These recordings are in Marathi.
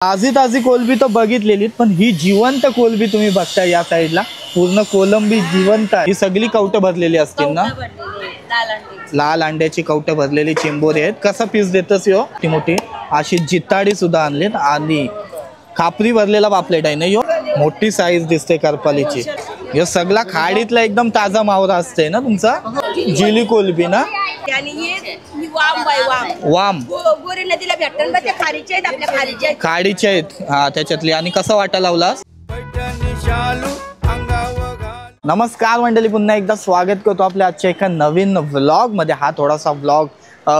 ताजी ताजी कोलंबी तर बघितलेली, पण ही जिवंत कोलंबी तुम्ही बघताय या साईडला, पूर्ण कोलंबी जिवंत आहे। ही सगळी कवटं भरलेली असतील ना, लाल अंड्याची कवटं भरलेली चिंबोरी आहेत। कसा पीस देतस यो? ती मोठी अशी जिताडी सुद्धा आणलीत आणि खापरी भरलेला पापलेट आहे ना यो, मोठी साईज दिसते करपालीची। यो सगळा खाडीतला एकदम ताजा मावरा असते ना तुमचा, जिली कोलंबी ना, वाम गोरी नदीला भेटतात बघ, त्या खारीचे आहेत, आपल्या खारीचे आहेत हा त्याच्यातली। आणि कसा वाटा लावलास? नमस्कार मंडळी, पुन्हा एकदा स्वागत करतो आपल्या आजच्या एका नवीन व्लॉग मध्ये। हा थोडासा व्लॉग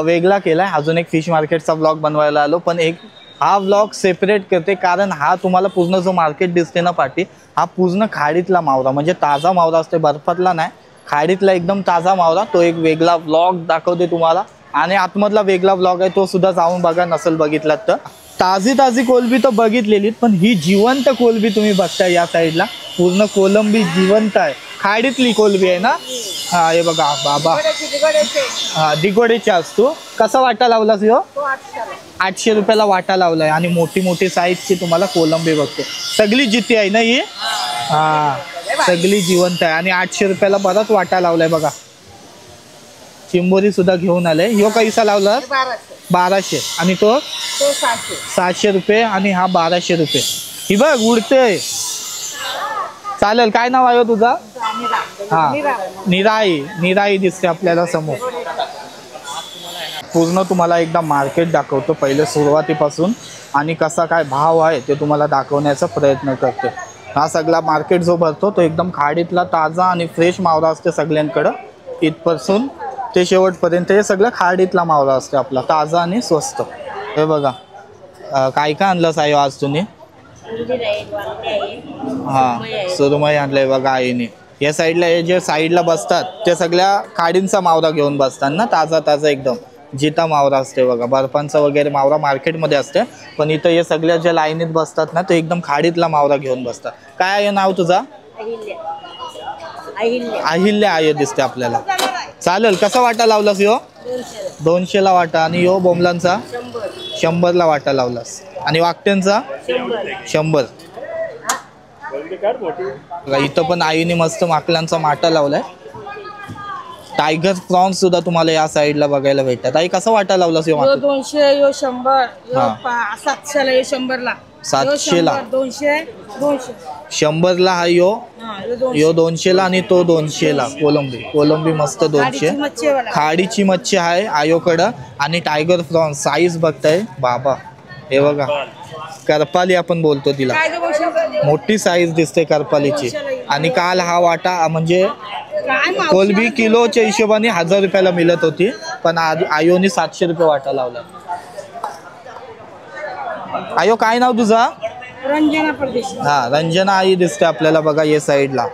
वेगळा केलाय, अजून एक फिश मार्केटचा व्लॉग बनवायला आलो, पण एक हा व्लॉग सेपरेट करते कारण हा तुम्हाला पूर्ण जो मार्केट दिसते ना पाठी, हा पूर्ण खाडीतला मावरा, म्हणजे ताजा मावरा असते, बर्फातला नाही, खाडीतला एकदम ताजा मावरा। तो एक वेगळा व्लॉग दाखवते तुम्हाला आणि आतमधला वेगळा व्लॉग आहे, तो सुद्धा जाऊन बघा नसेल बघितलात तर। ताजी ताजी कोलंबी तर बघितलेली, पण ही जिवंत कोलंबी तुम्ही बघताय या साईडला, पूर्ण कोलंबी जिवंत आहे, खाडीतली कोलंबी आहे ना। हा हे बघा बाबा, हा दिगोडीची असतो। कसा वाटा लावलास ह्यो? 800 रुपयाला वाटा लावलाय आणि मोठी मोठी साईजची तुम्हाला कोलंबी बघतो, सगळी जिती आहे ना ही, हा सगळी जिवंत आहे आणि 800 रुपयाला परत वाटा लावलाय बघा। चिंबोरी सुद्धा घेऊन आले। ह्यो कैसा लावला? 1200 आणि तो 700 रुपये आणि हा 1200 रुपये। ही बघ उडते, चालेल। काय नाव आहे तुझा? हा निराई, निराई दिसते आपल्याला समोर। पूर्ण तुम्हाला एकदा मार्केट दाखवतो पहिले सुरुवातीपासून, आणि कसा काय भाव आहे ते तुम्हाला दाखवण्याचा प्रयत्न करते। हा सगळा मार्केट जो भरतो तो एकदम खाडीतला ताजा आणि फ्रेश मावरा असते सगळ्यांकडं, इथपासून ते शेवटपर्यंत हे सगळं खाडीतला मावरा असते आपला, ताजा आणि स्वस्त। हे बघा काय काय आणलं सायो आज तुम्ही? हा सुरमई आणलंय बघा आईने। या साईडला हे जे साईडला बसतात ते सगळ्या खाडींचा मावरा घेऊन बसतात ना, ताजा ताजा एकदम जिता मावरा असते बघा। बर्फांचा वगैरे मावरा मार्केटमध्ये असते, पण इथं हे सगळ्या ज्या लाईनीत बसतात ना ते एकदम खाडीतला मावरा घेऊन बसतात। काय आहे नाव तुझा? अहिल्या आय दिसते आपल्याला। चालेल। कसा वाटा लावलास यो? 200 ला वाटा। आणि यो बोंबलांचा 100 ला वाटा लावलास आणि वाकट्यांचा 100। इथं पण आईने मस्त माकलांचा माटा लावलाय। टायगर प्रॉन्स सुद्धा तुम्हाला या साईडला बघायला भेटतात। आई कसा वाटा लावलास यो? 200 यो 100 700 ला, 100 ला, 700 ला, 200 100 ला हा यो 200 ला आणि तो 200 ला। कोलंबी मस्त 200। खाडीची मच्छी आहे आयोकडं आणि टायगर प्रॉन्स साईज बघताय बाबा, हे बघा करपाली आपण बोलतो तिला, मोठी साईज दिसते करपालीची। आणि काल हा वाटा म्हणजे कोलंबी किलोच्या हिशोबाने 1000 रुपयाला मिळत होती, पण आयोने 700 रुपये वाटा लावला। आयो काय नाव तुझा? रंजना परदेशी। हा रंजना आई दिसते आपल्याला बघा ये साईडला।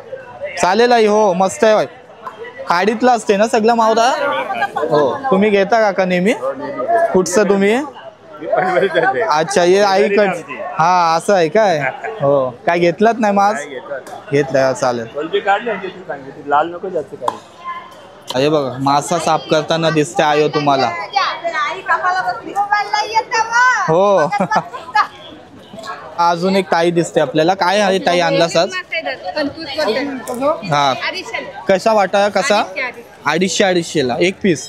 चालेल आई, हो मस्त आहे, खाडीतला असते ना सगळं मावरा। हो तुम्ही घेता का नेहमी? कुठचं तुम्ही? अच्छा ये आईकड, हा असं आहे काय? हो काय घेतलात नाही मास? घेतलाय, चालेल। अरे बघा मासा साफ करताना दिसते आयो तुम्हाला। हो अजून एक ताई दिसते आपल्याला। काय आहे ताई आणलास आज? हा कसा वाटा? कसा? 250 ला एक पीस,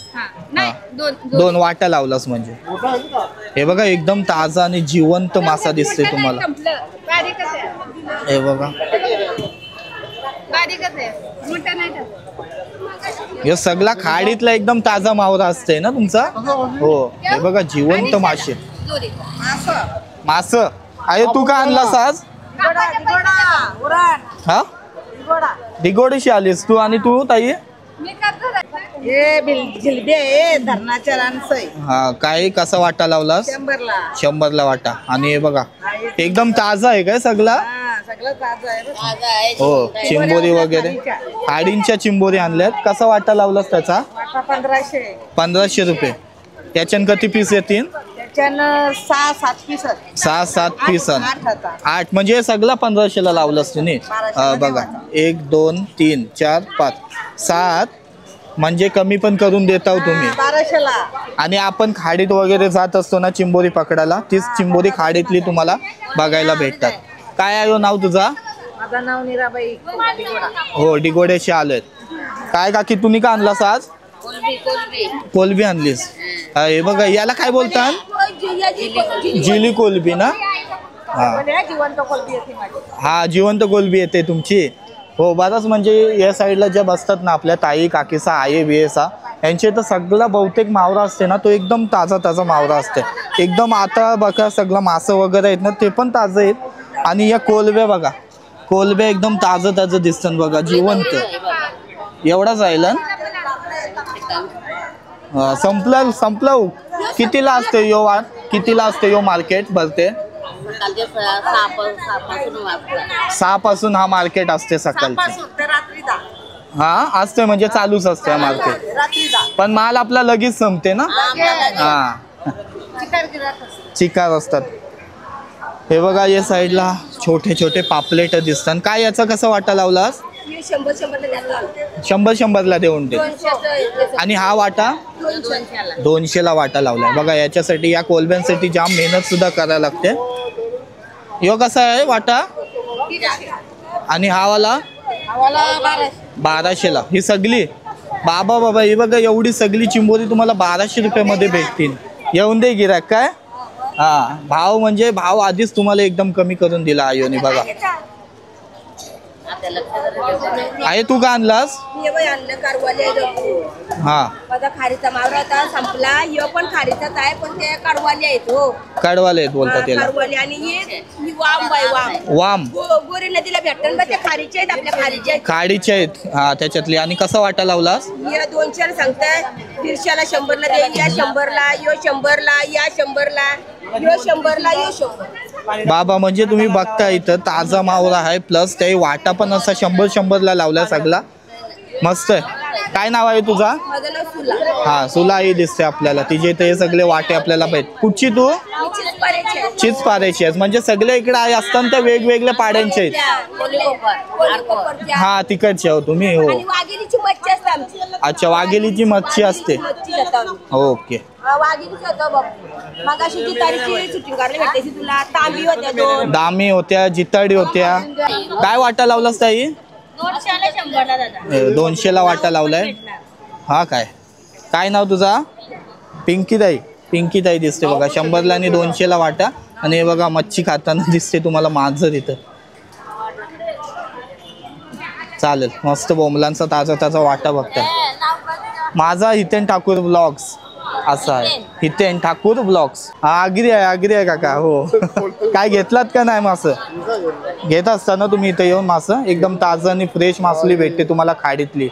दोन वाटा लावलास म्हणजे। हे बघा एकदम ताजा आणि जिवंत मासा दिसते तुम्हाला। हे बघा हे सगळा खाडीतला एकदम ताजा मावरा असते ना तुमचा। हो हे बघा जिवंत मासे, मास आहे। तू का आणलास आज? हा दिगोडीशी आलीस तू, आणि तू ताई? हा काय कसा वाटा लावलास? 100 ला वाटा। आणि हे बघा एकदम ताजा आहे काय सगळा? हो चिंबोरी वगैरे खाडींच्या चिंबोरी आणल्यात। कसा वाटा लावलास त्याचा? 1500 रुपये। त्याच्यान किती पीस येतील? 6-7 पीस, 8 म्हणजे सगळा 1500 ला लावलास तुम्ही। बघा 1 2 3 4 5 7 म्हणजे कमी पण करून देता हो तुम्ही. 1200ला. आणि आपण खाडीत वगैरे जात असतो ना चिंबोरी पकडायला, तीच चिंबोरी खाडीतली तुम्हाला बघायला भेटतात. काय आहे हो नाव तुझा? माझं नाव नीराबाई दिगोडा. हो डिगोड्याशी आलोय. काय काकी तुम्ही का आणलास आज? कोलबी आणलीस. हे बघा याला काय बोलतात? जिली कोलबी ना. हा जिवंत कोलबी येते माझी. हा जिवंत कोलबी येते तुमची. हो बरंच म्हणजे या साईडला ज्या बसतात ना आपल्या ताई काकीचा आये बियेचा, यांचे तर सगळा बहुतेक मावरा असते ना तो एकदम ताजा ताजा मावरा असते एकदम. आता बघा सगळं मासं वगैरे आहेत ना ते पण ताजं आहेत. आणि या कोलब्या बघा, कोलब्या एकदम ताजं ताजं दिसतात बघा, जिवंत. एवढाच आहे ना. संपलं. कितीला असते यो वाट, कितीला असते यो मार्केट भरते? 6 पासून हा मार्केट असते सकाळची. हा असते म्हणजे चालूच असते मार्केट. पण माल आपला लगेच संपते ना. हा चिकार असतात. हे बघा या साईडला छोटे छोटे पापलेट दिसतात. काय याचा कसा वाटा लावलास? 100-100ला देऊन दे. आणि हा वाटा 200ला वाटा लावलाय बघा. याच्यासाठी या कोलब्यांसाठी जाम मेहनत सुद्धा करायला लागते. यो कसा आहे वाटा? आणि हा वाला 1200ला. ही सगळी बाबा ही बघा एवढी सगळी चिंबोरी तुम्हाला 1200 रुपयामध्ये भेटतील. येऊन दे गिराक काय. हा भाव म्हणजे भाव आधीच तुम्हाला एकदम कमी करून दिला आयोनी बघा. आहे तू का आणलास? हा माझा खारीचा मावरा होता संपला. ह्यो पण खारीचाच आहे पण ते कडवाले आहेत. हो कडवाले आहेत बोलतात त्याला. कडवाले. आणि ही वाम बाई वाम गोरी नदीला भेटतात ते खारीचे आहेत, आपल्या खारीचे आहेत. खाडीचे आहेत हा त्याच्यातली. आणि कसा वाटा लावलास? या 200ला सांगताय. 150ला 100ला देईन. या 100ला, यो 100ला, या 100ला, यो 100ला, यो 100. बाबा म्हणजे तुम्ही बघता इथं ताजा मावरा आहे प्लस ते वाटा पण असा 100-100ला लावलाय सगळा. मस्त आहे. काय नाव आहे तुझा? माझं नाव सुला. हा सुलाई दिसते आपल्याला. तिचे ते सगळे वाटे आपल्याला भेट. कुठची तू? चीच पाऱ्याची आहेस म्हणजे सगळे इकडे आहे असताना त्या वेगवेगळ्या पाड्यांचे आहेत. हा तिकडचे हो तुम्ही. हो वाघिणीची मच्छी असते आमची. अच्छा वाघेलीची मच्छी असते. ओके. मगाशी जितारीची शूटिंग करायला भेटायची तुला. तांबी होत्या 2. दामी होत्या, जिताडी होत्या. काय वाटा लावलास ताई? 200ला 100ला दादा. 200ला वाटा लावलाय. हा काय नाव तुझा? पिंकीताई. पिंकीताई दिसते बघा. 100ला आणि 200ला वाटा. आणि हे बघा मच्छी खाताना दिसते तुम्हाला मांजर इथं. चालेल मस्त बोंबलांचा ताजा ताजा वाटा बघताय. माझा हितेन ठाकूर ब्लॉग्स असा आहे. हितेन ठाकूर ब्लॉग्स. हा आगरी आहे काका. हो काय घेतलात का नाही मासं? घेत असताना तुम्ही इथं येऊन मासं एकदम ताजं आणि फ्रेश मासली भेटते तुम्हाला खाडीतली.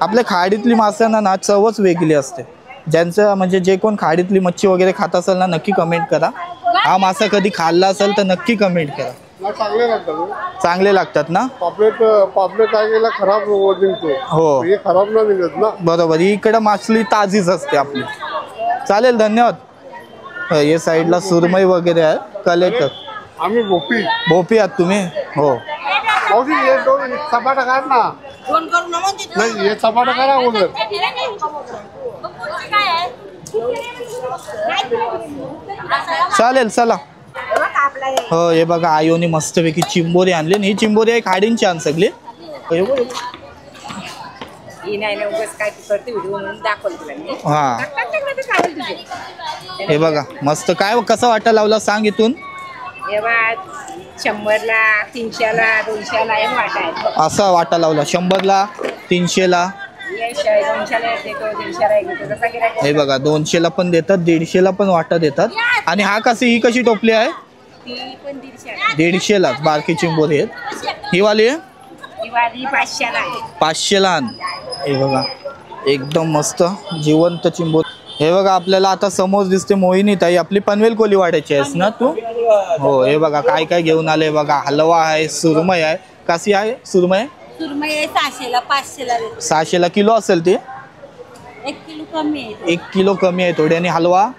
आपल्या खाडीतली मासांना ना चवच वेगळी असते. ज्यांचं म्हणजे जे कोण खाडीतली मच्छी वगैरे खात असेल ना नक्की कमेंट करा. हा मासा कधी खाल्ला असेल तर नक्की कमेंट करा. चांगले लागतात ना. पापलेट काय केला खराब निघतो. हो हे खराब नाही निघत ना. बरोबर. इकडे मासली ताजीच असते आपली. चालेल धन्यवाद. हे साईडला सुरमई वगैरे आहे. कलेक्टर आम्ही भोपी आहात तुम्ही? हो चपाटा काढ ना. नाही हे चपाटा करा अगोदर. चालेल चला. हो हे बघा आयोनी मस्तपैकी चिंबोरी आणली. ही चिंबोरी आहे खाडींची आण सगळी. हा हे बघा मस्त. काय कसं वाटा लावला सांग इथून? 100ला 300ला 200ला एक वाटा आहे. असा वाटा लावला 100ला 300ला. हे बघा 200ला पण देतात, 150ला पण वाटा देतात. आणि हा ही कशी टोपली आहे? 150लाच बारकी चिंबोरी आहेत. ही वाली आहे 500ला आण. हे बघा एकदम मस्त जिवंत चिंबोरी. हे बघा आपल्याला आता समोर दिसते मोहिनी ताई. आपली पनवेल कोलीवाड्याची आहेस ना तू? हो हे बघा काय काय घेऊन आले बघा. हलवा आहे, सुरमई आहे. कशी आहे सुरमई? सुरमई 600ला 500ला 600ला किलो असेल ती. 1 किलो कमी आहे. 1 किलो कमी आहे थोडी. आणि हलवा?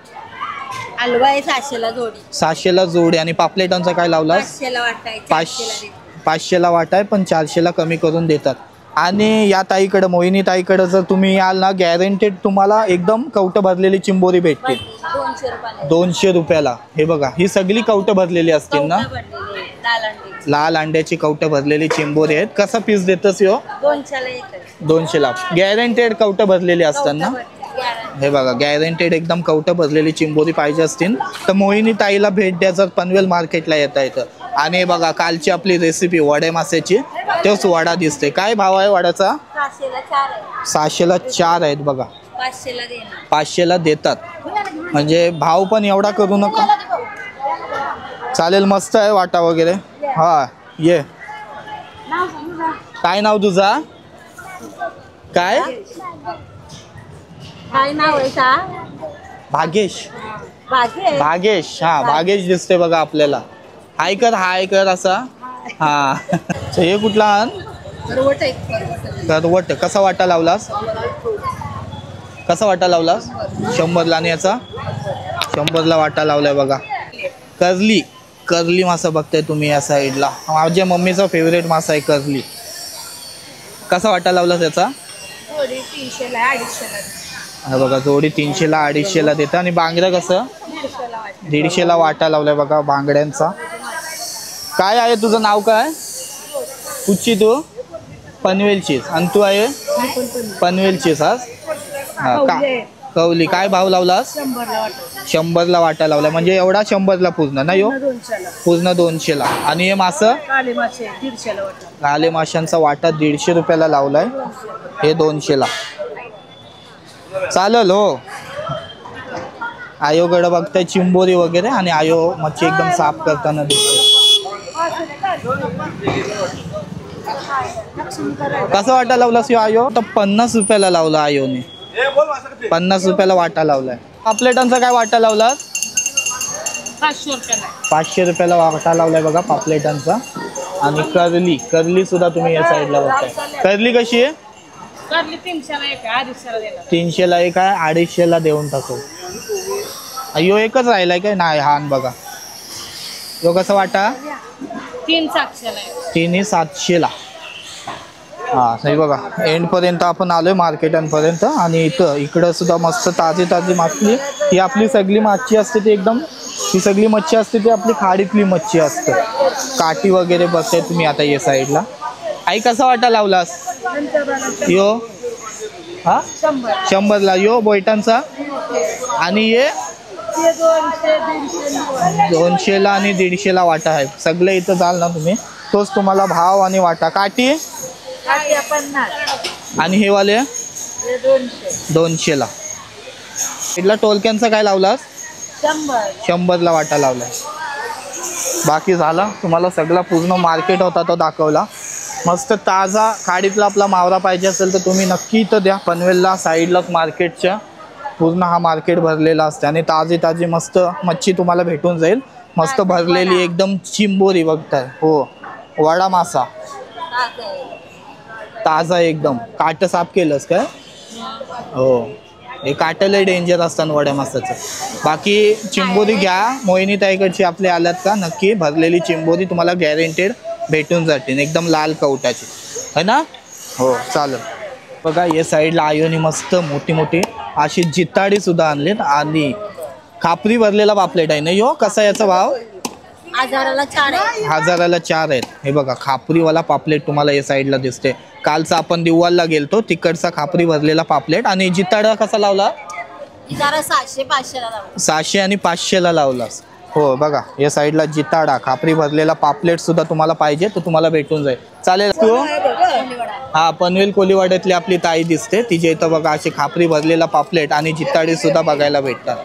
हलवा आहे 600ला जोडी. 600ला जोडी. आणि पापलेटांचा काय लावलास? 500ला वाटा आहे. 500ला वाटा आहे पण 400ला कमी करून देतात. आणि या ताईकडे मोहिनी ताईकडे जर तुम्ही याल ना गॅरंटेड तुम्हाला एकदम कवटं भरलेली चिंबोरी भेटतील 200 रुपयाला 200 रुपयाला. हे बघा ही सगळी कवटं भरलेली असतील ना, लाल अंडी लाल अंड्याची कवटं भरलेली चिंबोरी आहेत. कसा पीस देतस यो? 200ला एक 200ला. गॅरंटेड कवटं भरलेली असतात ना. हे बघा गॅरंटेड एकदम कवटं भरलेली चिंबोरी पाहिजे असतील तर मोहिनी ताईला भेट द्या जर पनवेल मार्केटला येता येतं. आणि हे बघा कालची आपली रेसिपी वडे मासेची, तोच वडा दिसते. काय भाव आहे वड्याचा? 600ला 4 आहे 600ला 4 आहेत बघा. 500ला देणार 500ला देतात. म्हणजे भाव पण एवढा करू नका. चालेल मस्त आहे वाटा वगैरे. हा ये. काय नाव तुझा? काय काय नाव आहे का? भागेश. भागे भागेश. हा भागेश दिसते बघा आपल्याला. हाय कर असा. हा हे कुठला आण? करवट. कसा वाटा लावलास? कसा वाटा लावलास? 100ला. आणि याचा 100ला वाटा लावलाय बघा. कर्ली मासा बघताय तुम्ही या साईडला. माझ्या मम्मीचा फेवरेट मासा आहे कर्ली. कसा वाटा लावलास याचा? 300ला 250ला हा बघा जोडी 300ला 250ला देतं. आणि बांगडा कसं? 150ला वाटा लावलाय बघा बांगड्यांचा. काय आहे तुझं नाव? काय कुठची तू? पनवेलचीच. आणि तू आहे पनवेलचीच. हा का कवली. काय भाव लावलास? 100ला वाटा लावला. म्हणजे एवढा 100ला पूर्ण ना यो? पूर्ण 200ला. आणि हे मासं लाले माशांचा वाटा 150 रुपयाला लावलाय. हे 200ला. चालेल हो. आयोकडे बघताय चिंबोरी वगैरे. आणि आयो मच्छी एकदम साफ करताना दिसते. कसं वाटा लावलास यो आयो? तर 50 रुपयाला लावला आयोने. 50 रुपयाला वाटा लावलाय. पापलेटांचा काय वाटा लावलास? 500 रुपयाला वाटा लावलाय बघा पापलेटांचा. आणि कर्ली सुद्धा तुम्ही या साईडला बघताय. कर्ली कशी आहे? 300ला एक आहे. 250ला देऊन टाकू. यो एकच राहिलाय काय? नाही हा बघा. यो कसा वाटा? 3 700ला. हा नाही बघा एंड पर्यंत आपण आलोय मार्केटांपर्यंत. आणि इकडं सुद्धा मस्त ताजी मासली. ही आपली सगळी मच्छी असते ती एकदम. ही सगळी मच्छी असते ती आपली खाडीतली मच्छी असते. काठी वगैरे बघताय तुम्ही आता या साईडला. आई कसा वाटा लावलास यो? हा 100ला. यो बोयटांचा. आणि ये 200ला आणि 150ला वाटा आहे. सगळे इथं जाल ना तुम्ही तोच तुम्हाला भाव आणि वाटा. काठी आणि हे वाले 200ला. इथला टोलक्यांचा काय लावलास? 100ला वाटा लावलाय. बाकी झाला तुम्हाला सगळा पूर्ण मार्केट होता तो दाखवला. मस्त ताजा खाडीतला आपला मावरा पाहिजे असेल तर तुम्ही नक्की इथं द्या. पनवेलला साईडलाच मार्केटच्या पूर्ण हा मार्केट भरलेला असते. आणि ताजी मस्त मच्छी तुम्हाला भेटून जाईल. मस्त भरलेली एकदम चिंबोरी बघताय. हो वडा मासा ताजा एकदम. काट साफ केलंस काय? हो हे काट लय डेंजर असतात वड्या मासाचं. बाकी चिंबोरी घ्या मोहिनी ताईकडची आपले आल्यात का नक्की. भरलेली चिंबोरी तुम्हाला गॅरंटेड भेटून जातील एकदम लाल कवटाची है ना. हो चालेल. बघा या साईडला आयोनी मस्त मोठी अशी जिताडी सुद्धा आणलीत. आणि खापरी भरलेला पापलेट आहे ना यो. कसा याचा भाव? 1000ला 4 आहे 1000ला 4 आहेत. हे बघा खापरीवाला पापलेट तुम्हाला या साईडला दिसते. कालचा आपण दिवाळला गेलतो तिकडचा खापरी भरलेला पापलेट. आणि जिताडा कसा लावला? 700 500ला लावला. 600 आणि 500ला लावलास. हो बघा या साईडला जिताडा खापरी भरलेला पापलेट सुद्धा तुम्हाला पाहिजे तर तुम्हाला भेटून जाईल. चालेल तू. हा पनवेल कोलीवाड्यातली आपली ताई दिसते. तिच्या इथं बघा अशी खापरी भरलेला पापलेट आणि जिताडी सुद्धा बघायला भेटतात.